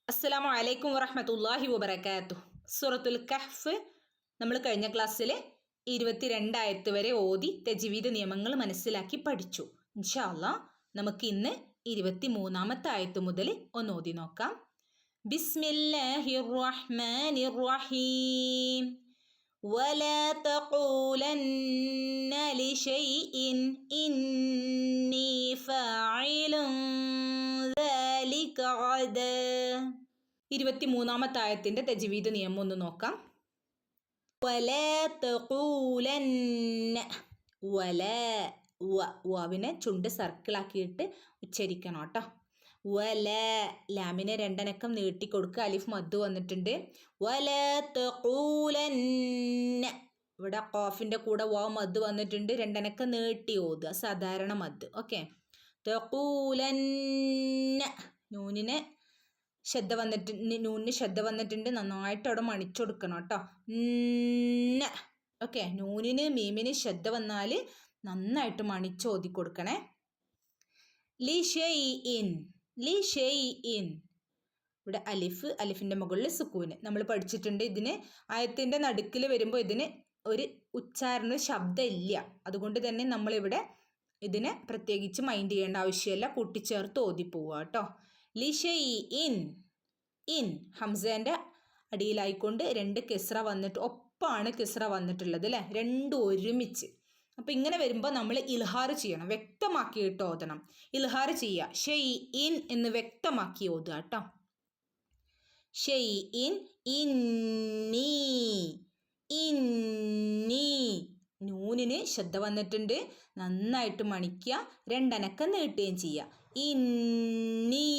അസ്സലാമു അലൈക്കും വറഹ്മത്തുള്ളാഹി വബറകാതുഹു. സൂറത്തുൽ കഹ്ഫ് നമ്മൾ കഴിഞ്ഞ ക്ലാസ്സിൽ 22 ആയത്ത് വരെ ഓതി തജ്വീദ് നിയമങ്ങൾ മനസ്സിലാക്കി പഠിച്ചു. ഇൻഷാ അല്ലാഹ് നമുക്ക് ഇന്ന് 23-ാമത്തെ ആയത്ത് മുതൽ ഒന്ന് ഓതി നോക്കാം. ബിസ്മില്ലാഹിർ റഹ്മാനിർ റഹീം. വലാ തഖൂലന്ന ലിശൈഇൻ ഇന്നി ഫാഇലുൻ ذلك غدا. 23-ാമത്തെ ആയത്തിന്റെ തജ്വീദ് നിയമം ഒന്ന് നോക്കാം. വലാ തഖൂലന്ന, വാവിനെ ചുണ്ട് സർക്കിളാക്കിയിട്ട് ഉച്ചരിക്കണം കേട്ടോ. ലാമിനെ രണ്ടനക്കം നീട്ടി കൊടുക്കുക. അലിഫ് മദ് വന്നിട്ടുണ്ട്. വലാ തഖൂലന്ന, ഇവിടെ ഖാഫിന്റെ കൂടെ വാവ് മദ് വന്നിട്ടുണ്ട്. രണ്ടനക്കം നീട്ടി ഓതുക, സാധാരണ മദ്. ഓക്കെ. തഖൂലന്ന, നൂനിന് ശ്രദ്ധ വന്നിട്ടുണ്ട്. നന്നായിട്ട് അവിടെ മണിച്ചെടുക്കണം കേട്ടോ. ഓക്കെ. നൂനിന് മീമിന് ശ്രദ്ധ വന്നാൽ നന്നായിട്ട് മണിച്ചോതി കൊടുക്കണേ. ലിശൈഇൻ, ഇവിടെ അലിഫിന്റെ മുകളിൽ സുക്കൂന് നമ്മൾ പഠിച്ചിട്ടുണ്ട്. ഇതിന് ആയത്തിന്റെ നടുക്കിൽ വരുമ്പോൾ ഇതിന് ഒരു ഉച്ചാരണ ശബ്ദം ഇല്ല. അതുകൊണ്ട് തന്നെ നമ്മളിവിടെ ഇതിനെ പ്രത്യേകിച്ച് മൈൻഡ് ചെയ്യേണ്ട ആവശ്യമില്ല. കൂട്ടിച്ചേർത്ത് ഓതിപ്പോവുക കേട്ടോ. ലിശൈഇൻ, ഇൻ ഹംസേൻ്റെ അടിയിലായിക്കൊണ്ട് രണ്ട് കിസ്ര വന്നിട്ട് ഒപ്പാണ് കിസ്ര വന്നിട്ടുള്ളത് അല്ലേ, രണ്ടും ഒരുമിച്ച്. അപ്പം ഇങ്ങനെ വരുമ്പോൾ നമ്മൾ ഇൽഹാർ ചെയ്യണം, വ്യക്തമാക്കിയിട്ട് ഓതണം. ഇൽഹാർ ചെയ്യുക, ഷൈഇൻ എന്ന് വ്യക്തമാക്കി ഓതുക കേട്ടോ. ഷൈഇൻ, ഇന്നി, നൂനിന് ശ്രദ്ധ വന്നിട്ടുണ്ട്. നന്നായിട്ട് മണിക്കുക, രണ്ടനക്കം നീട്ടുകയും ചെയ്യുക. ഇന്നി.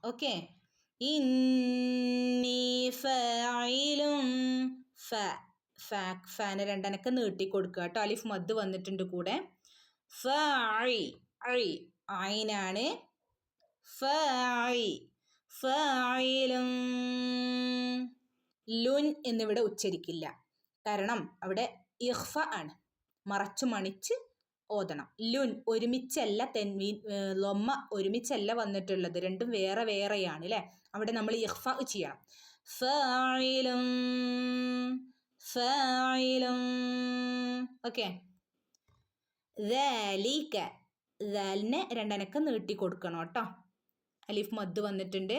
ഓക്കെ. ഇന്നി ഫാഇലും, ഫാനെ രണ്ടനക്കം നീട്ടി കൊടുക്കുക കേട്ടോ. അലിഫ് മദ് വന്നിട്ടുണ്ട് കൂടെ. ഐനാണ്. ഫാഇലും, ലുൻ എന്നിവിടെ ഉച്ചരിക്കില്ല. കാരണം അവിടെ ഇഖ്ഫ ആണ്, മറച്ചു മണിച്ച് ഓതണം. ലുൻ ഒരുമിച്ചല്ല, തെൻവീൻ ലൊമ്മ ഒരുമിച്ചല്ല വന്നിട്ടുള്ളത്, രണ്ടും വേറെ വേറെയാണ് അല്ലേ. അവിടെ നമ്മൾ ഇഖ്ഫ ചെയ്യണം. ഫാഇലും. ഓക്കെ. ദാലിനെ രണ്ടനക്കം നീട്ടി കൊടുക്കണം കേട്ടോ. അലിഫ് മദ് വന്നിട്ടുണ്ട്.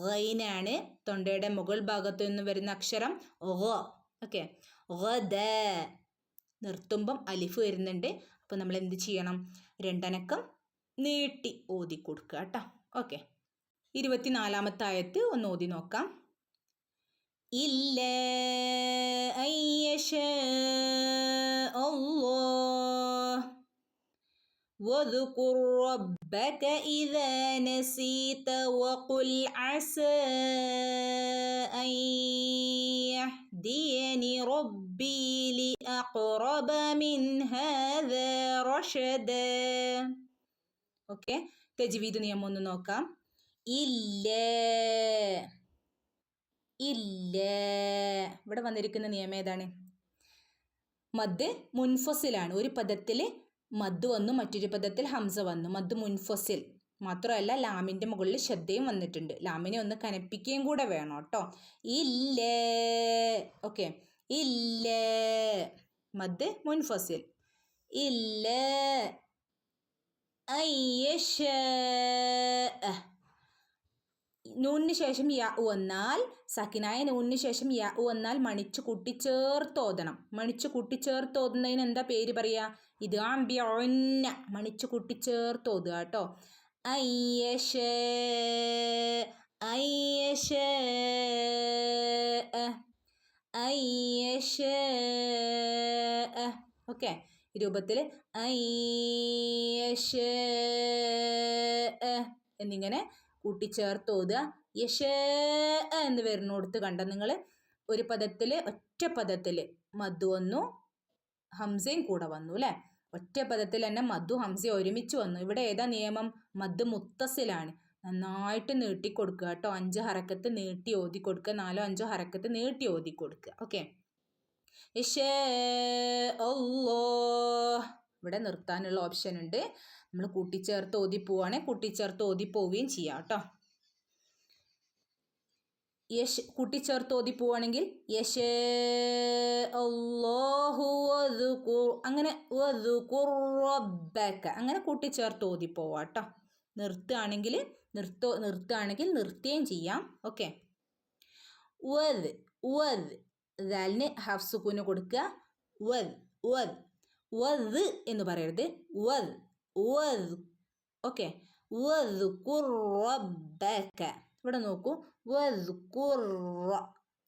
ഗൈനാണ് തൊണ്ടയുടെ മുകൾ ഭാഗത്തു നിന്ന് വരുന്ന അക്ഷരം. ഓക്കെ. നിർത്തുമ്പം അലിഫ് വരുന്നുണ്ട്. അപ്പോൾ നമ്മൾ എന്ത് ചെയ്യണം? രണ്ടനക്കം നീട്ടി ഓതി കൊടുക്കുക കേട്ടോ. ഓക്കെ. 24-ാമത്തെ ആയത്ത് ഒന്ന് ഓതി നോക്കാം. ഇല്ലാ അയ്യശാ അല്ലാഹ് വദ്കുർ റബ്ബക ഇദാ നസീത വഖുൽ അസാ അൻ യഹ്ദിയനി റബ്ബി ലിഅഖറബ മിൻ ഹാദാ റശദാ. ഓക്കെ. തജ്വീദ് നിയമം ഒന്ന് നോക്കാം. ഇല്ല, ഇവിടെ വന്നിരിക്കുന്ന നിയമം ഏതാണ്? മദ് മുൻഫസിലാണ്. ഒരു പദത്തിൽ മദ് വന്നു, മറ്റൊരു പദത്തിൽ ഹംസ വന്നു. മദ് മുൻഫസിൽ മാത്രമല്ല, ലാമിൻ്റെ മുകളിൽ ശ്രദ്ധയും വന്നിട്ടുണ്ട്. ലാമിനെ ഒന്ന് കനപ്പിക്കുകയും കൂടെ വേണം കേട്ടോ. ഇല്ല. ഓക്കെ. ഇല്ല, മദ് മുൻഫസിൽ. ഇല്ല അയ്യശാ, നൂനിന് ശേഷം യാ വന്നാൽ, സക്കിനായ നൂനിന് ശേഷം യാ വന്നാൽ മണിച്ച് കൂട്ടിച്ചേർത്ത് ഓതണം. മണിച്ച് കൂട്ടിച്ചേർത്ത് ഓതുന്നതിന് എന്താ പേര് പറയുക? ഇത് ആംബിയൊന്ന, മണിച്ച് കൂട്ടിച്ചേർത്ത് ഓതുക കേട്ടോ. അയ്യശാ, അയ്യശാ, അയ്യശാ. ഓക്കെ. ഈ രൂപത്തിൽ അയ്യശാ എന്നിങ്ങനെ കൂട്ടിച്ചേർത്ത് ഓതുക. യശ എന്ന് വരുന്നിടത്ത് കണ്ട നിങ്ങൾ ഒരു പദത്തിൽ, ഒറ്റ പദത്തിൽ മദ് വന്നു, ഹംസയും കൂടെ വന്നു അല്ലേ. ഒറ്റ പദത്തിൽ തന്നെ മദ്ദു ഹംസയും ഒരുമിച്ച് വന്നു. ഇവിടെ ഏതാ നിയമം? മദ് മുത്തസിലാണ്. നന്നായിട്ട് നീട്ടി കൊടുക്കുക കേട്ടോ. 5 ഹറക്കത്ത് നീട്ടി ഓതി കൊടുക്കുക, 4-5 ഹറക്കത്ത് നീട്ടി ഓതി കൊടുക്കുക. ഓക്കെ. യശ അല്ലാഹ്, ഇവിടെ നിർത്താനുള്ള ഓപ്ഷൻ ഉണ്ട്. നമ്മൾ കൂട്ടിച്ചേർത്ത് ഓതി പോവുകയാണെങ്കിൽ കൂട്ടിച്ചേർത്ത് ഓതി പോവുകയും ചെയ്യാം കേട്ടോ. കൂട്ടിച്ചേർത്ത് ഓതി പോവുകയാണെങ്കിൽ യശ അല്ലാഹു വദ്കുർ അങ്ങനെ വദ്കുർ റബ്ബക അങ്ങനെ കൂട്ടിച്ചേർത്ത് ഓതി പോവാം കേട്ടോ. നിർത്തുകയാണെങ്കിൽ നിർത്തുകയും ചെയ്യാം. ഓക്കെ. വദ് വദ് ദാലിന് ഹാഫ് സുക്കൂന് കൊടുക്കുക. വദ് വദ് വദ് എന്ന് പറയരുത്. വദ് വദ്. ഓക്കെ. വദ്കുർ റബ്ബക. ഇവിടെ നോക്കൂ, വദ്കുർ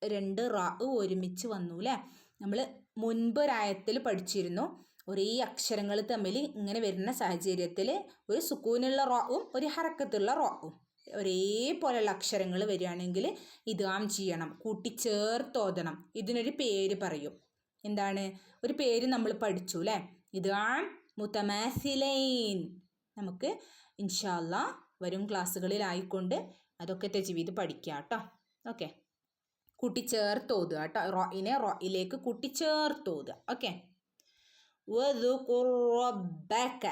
രണ്ട് റാ ഒരുമിച്ച് വന്നു അല്ലേ. നമ്മൾ മുൻപ് ഒരായത്തിൽ പഠിച്ചിരുന്നു, ഒരേ അക്ഷരങ്ങൾ തമ്മിൽ ഇങ്ങനെ വരുന്ന സാഹചര്യത്തിൽ ഒരു സുക്കൂനുള്ള റാവും ഒരു ഹറക്കത്തുള്ള റാവും ഒരേപോലെയുള്ള അക്ഷരങ്ങൾ വരികയാണെങ്കിൽ ഇദ്ഗാം ചെയ്യണം, കൂട്ടിച്ചേർത്തോതണം. ഇതിനൊരു പേര് പറയും. എന്താണ്? ഒരു പേര് നമ്മൾ പഠിച്ചു അല്ലേ, ഇദ്ഗാം മുതമാസിലൈൻ. നമുക്ക് ഇൻഷാ അല്ലാഹ് വരും ക്ലാസ്സുകളിലായിക്കൊണ്ട് അതൊക്കെ തജ്വീദ് പഠിക്കാം കേട്ടോ. ഓക്കെ. കൂട്ടിച്ചേർത്തോതുക കേട്ടോ. റോയിനെ റോയിലേക്ക് കൂട്ടിച്ചേർത്തോതുക. ഓക്കെ. വദ്കുർ റബ്ബക.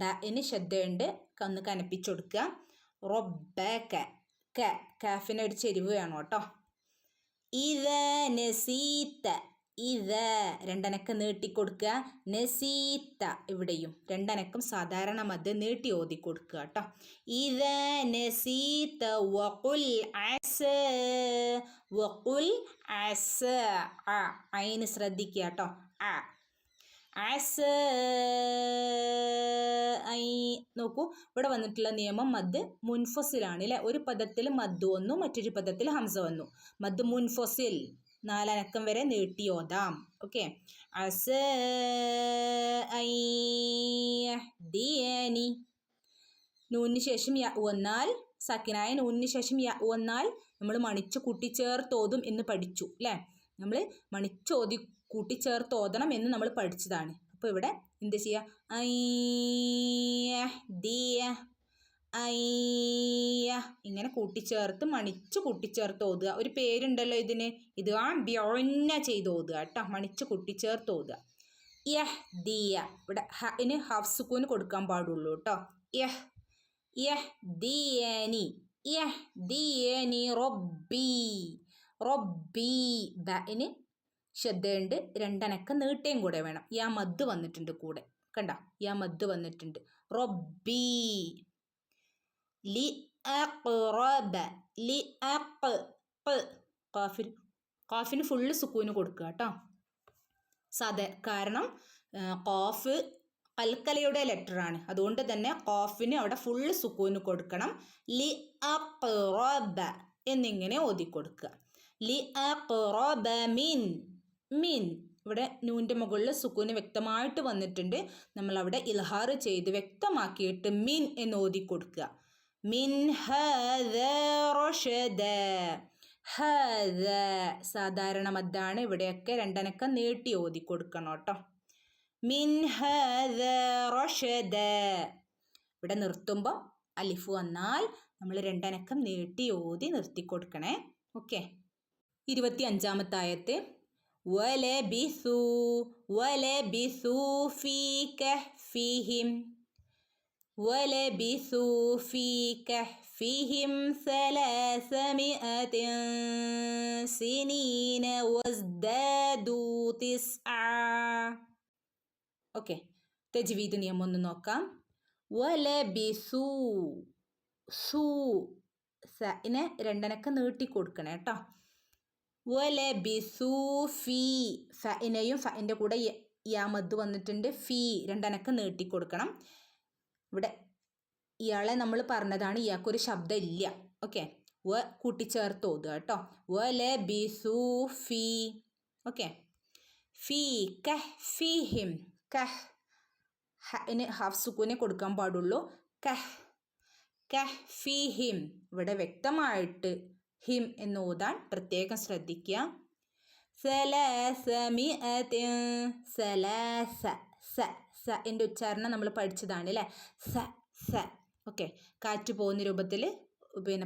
ബഇന് ശബ്ദമുണ്ട്, ഒന്ന് കനപ്പിച്ചു കൊടുക്കുക. റബ്ബക. കാഫിന് ഒരു ചെരിവ് വേണം കേട്ടോ. ഇദാ നസീത. ഇദാ രണ്ടനക്കം നീട്ടിക്കൊടുക്കുക. നസീത ഇവിടെയും രണ്ടനക്കം സാധാരണ മദ് നീട്ടി ഓതി കൊടുക്കുക കേട്ടോ. ഇദാ നസീത വഖുൽ അസ. വഖുൽ അസ. ഐന് ശ്രദ്ധിക്കുക കേട്ടോ. അസ. നോക്കൂ, ഇവിടെ വന്നിട്ടുള്ള നിയമം മദ് മുൻഫസിലാണ് അല്ലേ. ഒരു പദത്തിൽ മദ് വന്നു, മറ്റൊരു പദത്തിൽ ഹംസ വന്നു. മദ് മുൻഫസിൽ 4 അനക്കം വരെ നീട്ടി ഓതാം. ഓക്കെ. അസ യഹ്ദിയനി. നൂനിന് ശേഷം യ വന്നാൽ, സക്കിനായ നൂനിന് ശേഷം യ വന്നാൽ നമ്മൾ മണിച്ച് കൂട്ടിച്ചേർത്തോതും എന്ന് പഠിച്ചു അല്ലേ. നമ്മൾ മണിച്ചോതി കൂട്ടിച്ചേർത്തോതണം എന്ന് നമ്മൾ പഠിച്ചതാണ്. അപ്പോൾ ഇവിടെ എന്ത് ചെയ്യുക? ഇങ്ങനെ കൂട്ടിച്ചേർത്ത് മണിച്ച് കൂട്ടിച്ചേർത്ത് ഓതുക. ഒരു പേരുണ്ടല്ലോ ഇതിന്, ഇത് ബ്യോന്ന ചെയ്ത് ഓതുക കേട്ടോ. മണിച്ച് കൂട്ടിച്ചേർത്ത് ഓതുക. യഹ്ദിയ. ഇവിടെ ഹന് ഹാഫ് സുക്കൂന് കൊടുക്കാൻ പാടുള്ളൂ കേട്ടോ. യഹ്ദിയനി. യഹ്ദിയനി റബ്ബി. റബ്ബി. ബഇന് ശബ്ദമുണ്ട്, രണ്ടനക്കം നീട്ടയും കൂടെ വേണം. യാ മദ് വന്നിട്ടുണ്ട് കൂടെ, കണ്ട യാ മദ് വന്നിട്ടുണ്ട്. റബ്ബി. ലി അഖ്റബ. ലി അഖ്. ഖാഫിന് ഫുള്ള് സുക്കൂന് കൊടുക്കുക കേട്ടോ. കാരണം ഖാഫ് കൽക്കലയുടെ ലെറ്ററാണ്, അതുകൊണ്ട് തന്നെ ഖാഫിന് അവിടെ ഫുള്ള് സുക്കൂന് കൊടുക്കണം. ലി അഖ്റബ എന്നിങ്ങനെ ഓതി കൊടുക്കുക. ലി അഖ്റബ മിൻ. മിൻ. ഇവിടെ നൂൻ്റെ മുകളിൽ സുക്കൂന് വ്യക്തമായിട്ട് വന്നിട്ടുണ്ട്. നമ്മൾ അവിടെ ഇൽഹാർ ചെയ്ത് വ്യക്തമാക്കിയിട്ട് മിൻ എന്ന് ഓതി കൊടുക്കുക. മിൻ ഹാദ റഷദ. ഹാദ സാധാരണ മദ്ദാണ്, ഇവിടെയൊക്കെ രണ്ടനക്കം നീട്ടി ഓതി കൊടുക്കണം കേട്ടോ. മിൻ ഹാദ റഷദ. ഇവിടെ നിർത്തുമ്പോൾ അലിഫ് വന്നാൽ നമ്മൾ രണ്ടനക്കം നീട്ടി ഓതി നിർത്തി കൊടുക്കണേ. ഓക്കെ. 25-ാമത്തെ ആയത്ത്. വലബിസു. വലബിസു ഫീ കഹ്ഫിഹിം. വലബിസു ഫീ കഹ്ഫിഹിം 300 സിനീന വസ്ദാദു 9. ഓക്കെ. തജ്വീദ് നിയമം ഒന്ന് നോക്കാം. വലബിസു. സു സഇനെ രണ്ടനക്കം നീട്ടി കൊടുക്കണേ കേട്ടോ. വലബിസു ഫീ. ഫഇനെയും ഫഇൻ്റെ കൂടെ യാ മദ് വന്നിട്ടുണ്ട്. ഫീ രണ്ടനക്കം നീട്ടി കൊടുക്കണം. ഇവിടെ ഇയാളെ നമ്മൾ പറഞ്ഞതാണ്, ഇയാൾക്കൊരു ശബ്ദം ഇല്ല. ഓക്കെ. വ കൂട്ടിച്ചേർത്ത് ഓതുക കേട്ടോ. വലബിസു ഫീ. ഓക്കെ. ഫീ കഹ്ഫിഹിം. കഹ് ഹന് ഹാഫ് സുക്കൂനെ കൊടുക്കാൻ പാടുള്ളൂ. കഹ്ഫിഹിം. ഇവിടെ വ്യക്തമായിട്ട് ഹിം എന്ന് ഓതാൻ പ്രത്യേകം ശ്രദ്ധിക്കുക. 300. സ എൻ്റെ ഉച്ചാരണം നമ്മൾ പഠിച്ചതാണ് അല്ലേ. സ. ഓക്കെ. കാറ്റ് പോകുന്ന രൂപത്തിൽ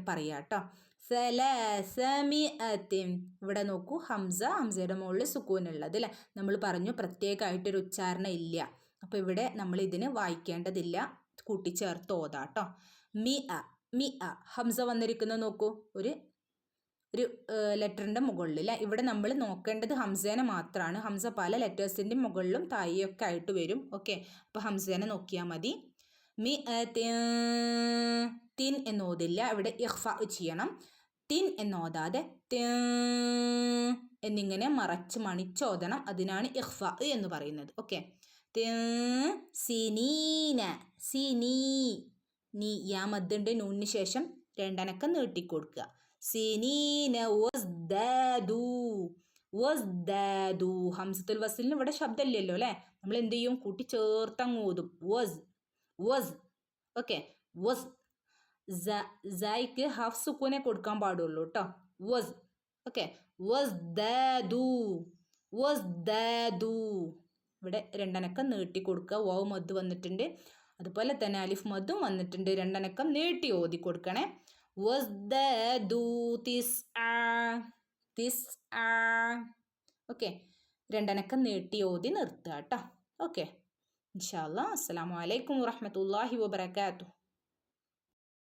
പറയാം കേട്ടോ. 300. ഇവിടെ നോക്കൂ, ഹംസയുടെ മുകളിൽ സുക്കൂനുള്ളത് അല്ലേ. നമ്മൾ പറഞ്ഞു പ്രത്യേകമായിട്ടൊരു ഉച്ചാരണം ഇല്ല. അപ്പോൾ ഇവിടെ നമ്മൾ ഇതിന് വായിക്കേണ്ടതില്ല, കൂട്ടിച്ചേർത്ത് ഓതാട്ടോ. മി അ, മി അ. ഹംസ വന്നിരിക്കുന്നത് നോക്കൂ, ഒരു ലെറ്ററിൻ്റെ മുകളിൽ. ഇവിടെ നമ്മൾ നോക്കേണ്ടത് ഹംസേനെ മാത്രമാണ്. ഹംസ പല ലെറ്റേഴ്സിൻ്റെ മുകളിലും താഴെയൊക്കെ ആയിട്ട് വരും. ഓക്കെ, അപ്പോൾ ഹംസേനെ നോക്കിയാൽ മതി. മി തിൻ എന്നോതില്ല, ഇവിടെ ഇഖ്ഫ ചെയ്യണം. തിൻ എന്നോതാതെ എന്നിങ്ങനെ മറച്ച് മണിച്ചോദണം. അതിനാണ് ഇഖ്ഫ എന്ന് പറയുന്നത്. ഓക്കെ, സിനീന, സിനീ, നീ യാ മദ്ദുണ്ട്, നൂനിന് ശേഷം രണ്ടനക്കം നീട്ടിക്കൊടുക്കുക. സിനീന വസ്ദാദു, വസ്ദാദു. ഹംസത്തുൽ വസ്ലിന് ഇവിടെ ശബ്ദമില്ലല്ലോ അല്ലേ, നമ്മൾ എന്ത് ചെയ്യും, കൂട്ടി ചേർത്തങ്ങ് ഓതും. വസ്, വസ്. ഓക്കെ, വസ്. സയ്ക്ക് ഹാഫ് സുക്കൂനെ കൊടുക്കാൻ പാടുള്ളൂ കേട്ടോ. വസ്. ഓക്കെ, വസ്ദാദു, വസ്ദാദു. ഇവിടെ രണ്ടനക്കം നീട്ടി കൊടുക്കുക. വാവ് മദ് വന്നിട്ടുണ്ട്, അതുപോലെ തന്നെ അലിഫ് മദ്ദും വന്നിട്ടുണ്ട്. രണ്ടനക്കം നീട്ടി ഓതി കൊടുക്കണേ. വസ്ദാദു തിസ്ആ, തിസ്ആ. ഓക്കെ, രണ്ടനക്കം നീട്ടി ഓതി നിർത്തുക കേട്ടോ. ഓക്കെ, ഇൻഷാ അല്ലാഹ്. അസ്സലാമു അലൈക്കും വറഹ്മത്തുള്ളാഹി വബറകാതുഹു.